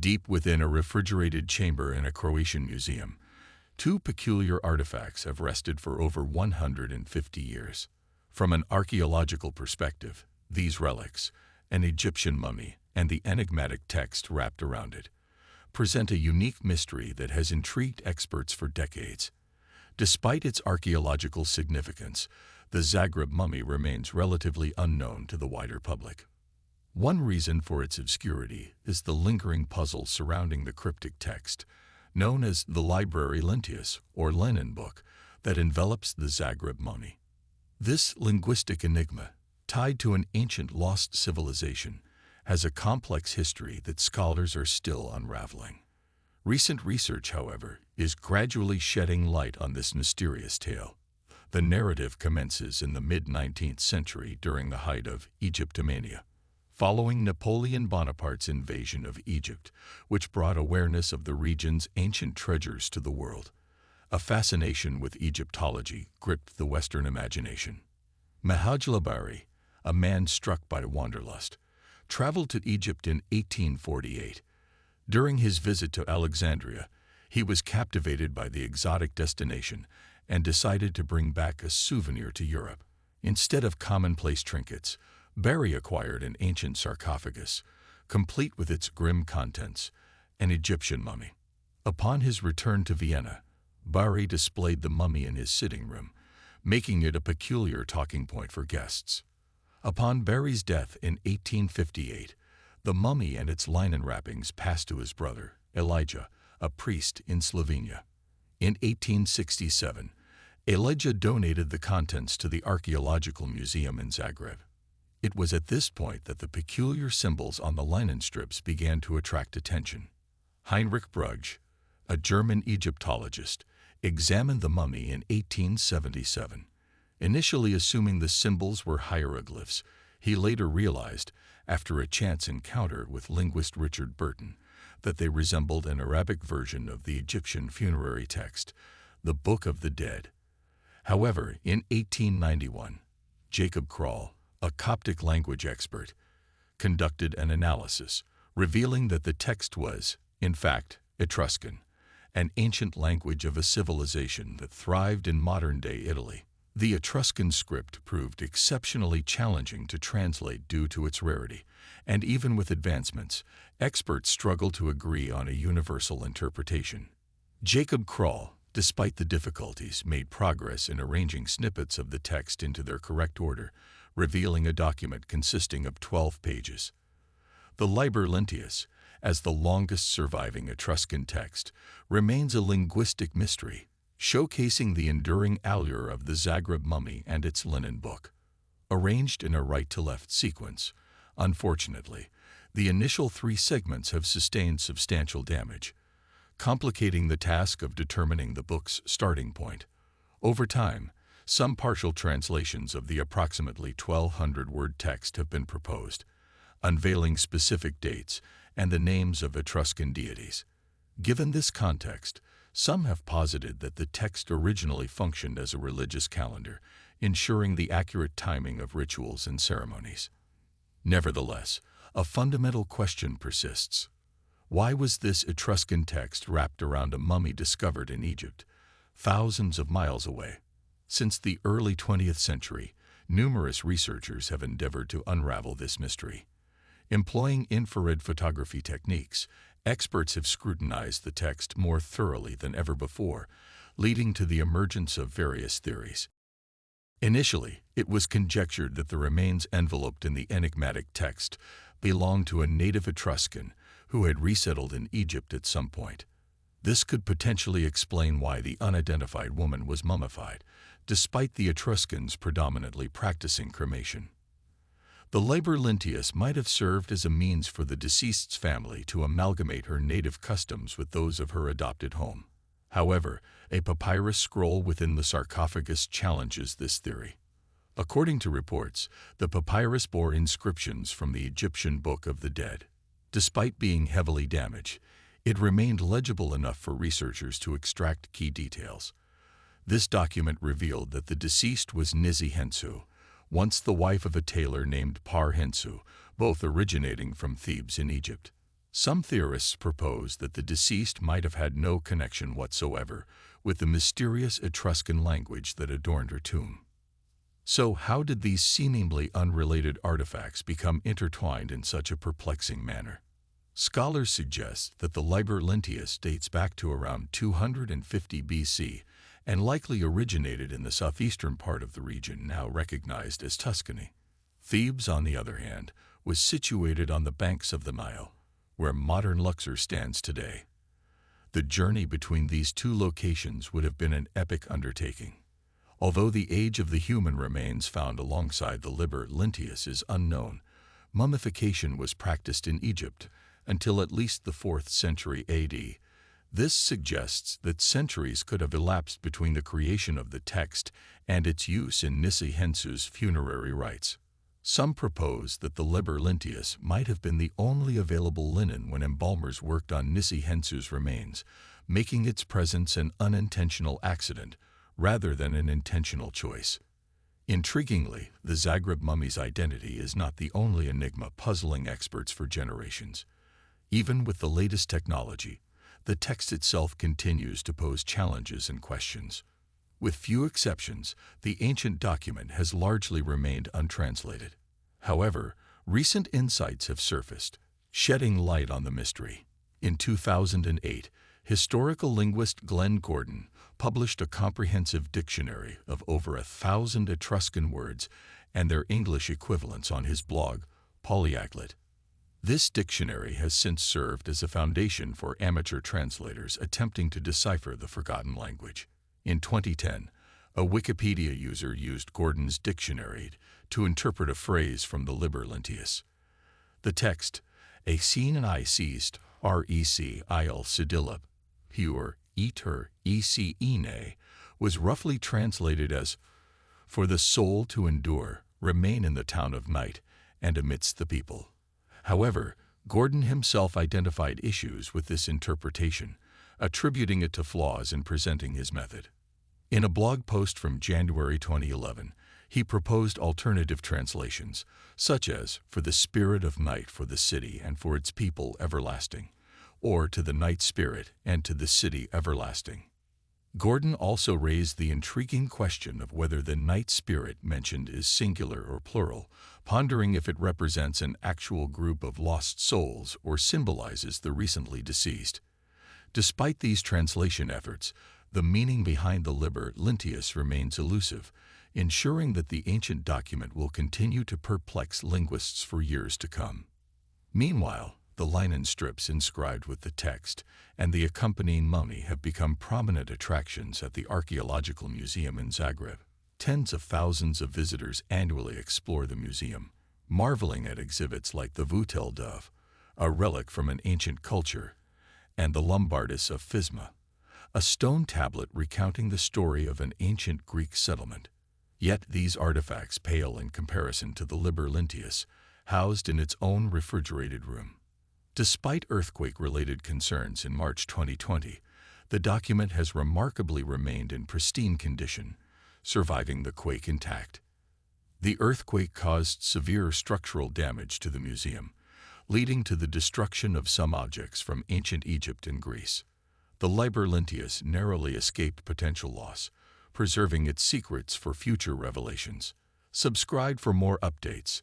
Deep within a refrigerated chamber in a Croatian museum, two peculiar artifacts have rested for over 150 years. From an archaeological perspective, these relics, an Egyptian mummy and the enigmatic text wrapped around it, present a unique mystery that has intrigued experts for decades. Despite its archaeological significance, the Zagreb mummy remains relatively unknown to the wider public. One reason for its obscurity is the lingering puzzle surrounding the cryptic text, known as the Library Lintius or Lenin book, that envelops the Zagreb mummy. This linguistic enigma, tied to an ancient lost civilization, has a complex history that scholars are still unraveling. Recent research, however, is gradually shedding light on this mysterious tale. The narrative commences in the mid-19th century during the height of Egyptomania, following Napoleon Bonaparte's invasion of Egypt, which brought awareness of the region's ancient treasures to the world. A fascination with Egyptology gripped the Western imagination. Mahaj Labari, a man struck by wanderlust, traveled to Egypt in 1848. During his visit to Alexandria, he was captivated by the exotic destination and decided to bring back a souvenir to Europe. Instead of commonplace trinkets, Barry acquired an ancient sarcophagus, complete with its grim contents, an Egyptian mummy. Upon his return to Vienna, Barry displayed the mummy in his sitting room, making it a peculiar talking point for guests. Upon Barry's death in 1858, the mummy and its linen wrappings passed to his brother, Elijah, a priest in Slovenia. In 1867, Elijah donated the contents to the Archaeological Museum in Zagreb. It was at this point that the peculiar symbols on the linen strips began to attract attention. Heinrich Brugge, a German Egyptologist, examined the mummy in 1877. Initially assuming the symbols were hieroglyphs, he later realized, after a chance encounter with linguist Richard Burton, that they resembled an Arabic version of the Egyptian funerary text, the Book of the Dead. However, in 1891, Jacob Krall, a Coptic language expert, conducted an analysis, revealing that the text was, in fact, Etruscan, an ancient language of a civilization that thrived in modern-day Italy. The Etruscan script proved exceptionally challenging to translate due to its rarity, and even with advancements, experts struggled to agree on a universal interpretation. Jacob Krall, despite the difficulties, made progress in arranging snippets of the text into their correct order, revealing a document consisting of 12 pages. The Liber Lintius, as the longest surviving Etruscan text, remains a linguistic mystery, showcasing the enduring allure of the Zagreb mummy and its linen book. Arranged in a right-to-left sequence, unfortunately, the initial 3 segments have sustained substantial damage, complicating the task of determining the book's starting point. Over time, some partial translations of the approximately 1,200-word text have been proposed, unveiling specific dates and the names of Etruscan deities. Given this context, some have posited that the text originally functioned as a religious calendar, ensuring the accurate timing of rituals and ceremonies. Nevertheless, a fundamental question persists. Why was this Etruscan text wrapped around a mummy discovered in Egypt, thousands of miles away? Since the early 20th century, numerous researchers have endeavored to unravel this mystery. Employing infrared photography techniques, experts have scrutinized the text more thoroughly than ever before, leading to the emergence of various theories. Initially, it was conjectured that the remains enveloped in the enigmatic text belonged to a native Etruscan who had resettled in Egypt at some point. This could potentially explain why the unidentified woman was mummified, despite the Etruscans predominantly practicing cremation. The Liber Lintius might have served as a means for the deceased's family to amalgamate her native customs with those of her adopted home. However, a papyrus scroll within the sarcophagus challenges this theory. According to reports, the papyrus bore inscriptions from the Egyptian Book of the Dead. Despite being heavily damaged, it remained legible enough for researchers to extract key details. This document revealed that the deceased was Nizi Hensu, once the wife of a tailor named Par Hensu, both originating from Thebes in Egypt. Some theorists propose that the deceased might have had no connection whatsoever with the mysterious Etruscan language that adorned her tomb. So how did these seemingly unrelated artifacts become intertwined in such a perplexing manner? Scholars suggest that the Liber Lentius dates back to around 250 BC and likely originated in the southeastern part of the region now recognized as Tuscany. Thebes, on the other hand, was situated on the banks of the Nile, where modern Luxor stands today. The journey between these two locations would have been an epic undertaking. Although the age of the human remains found alongside the Liber Lentius is unknown, mummification was practiced in Egypt until at least the 4th century AD. This suggests that centuries could have elapsed between the creation of the text and its use in Nisi-Hensu's funerary rites. Some propose that the Liber Lentius might have been the only available linen when embalmers worked on Nisi-Hensu's remains, making its presence an unintentional accident rather than an intentional choice. Intriguingly, the Zagreb mummy's identity is not the only enigma puzzling experts for generations. Even with the latest technology, the text itself continues to pose challenges and questions. With few exceptions, the ancient document has largely remained untranslated. However, recent insights have surfaced, shedding light on the mystery. In 2008, historical linguist Glenn Gordon published a comprehensive dictionary of over 1,000 Etruscan words and their English equivalents on his blog, Polyaglet. This dictionary has since served as a foundation for amateur translators attempting to decipher the forgotten language. In 2010, a Wikipedia user used Gordon's dictionary to interpret a phrase from the Liber Lentius. The text, "A scene and I ceased, recil sidilab, pure, eter, ecine," was roughly translated as, "For the soul to endure, remain in the town of night, and amidst the people." However, Gordon himself identified issues with this interpretation, attributing it to flaws in presenting his method. In a blog post from January 2011, he proposed alternative translations, such as "for the spirit of night for the city and for its people everlasting," or "to the night spirit and to the city everlasting." Gordon also raised the intriguing question of whether the night spirit mentioned is singular or plural, pondering if it represents an actual group of lost souls or symbolizes the recently deceased. Despite these translation efforts, the meaning behind the Liber Lentius remains elusive, ensuring that the ancient document will continue to perplex linguists for years to come. Meanwhile, the linen strips inscribed with the text and the accompanying mummy have become prominent attractions at the Archaeological Museum in Zagreb. Tens of thousands of visitors annually explore the museum, marveling at exhibits like the Vutel dove, a relic from an ancient culture, and the Lombardus of Phisma, a stone tablet recounting the story of an ancient Greek settlement. Yet these artifacts pale in comparison to the Liber Lentius, housed in its own refrigerated room. Despite earthquake-related concerns in March 2020, the document has remarkably remained in pristine condition, surviving the quake intact. The earthquake caused severe structural damage to the museum, leading to the destruction of some objects from ancient Egypt and Greece. The Liber Lentius narrowly escaped potential loss, preserving its secrets for future revelations. Subscribe for more updates